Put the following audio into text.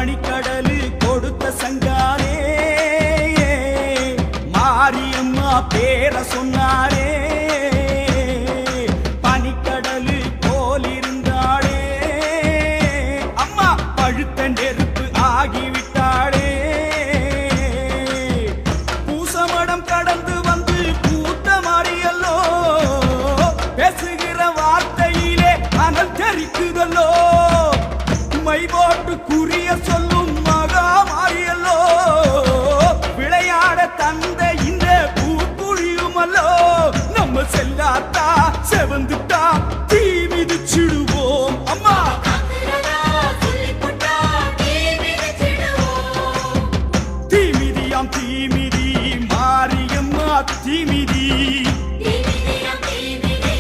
பனிக்கடலு கொடுத்த சங்காரே மாரியம்மா பேர சொன்னாரே பனிக்கடலு போல் இருந்தாளே அம்மா பழுத்த நெருப்பு ஆகிவிட்டாளே பூசமடம் கடந்து வந்து பூத்த மாறியல்லோ பேசுகிற வார்த்தையிலே அனல் தெரிக்குதல்லோ மை போட்டு குறிய சொல்லும் மகா மாறியல்லோ விளையாட தந்த இந்த பூக்குழியுமல்லோ நம்ம செல்லாத்தா செவந்துட்டா தீ மிதிச்சிடுவோம்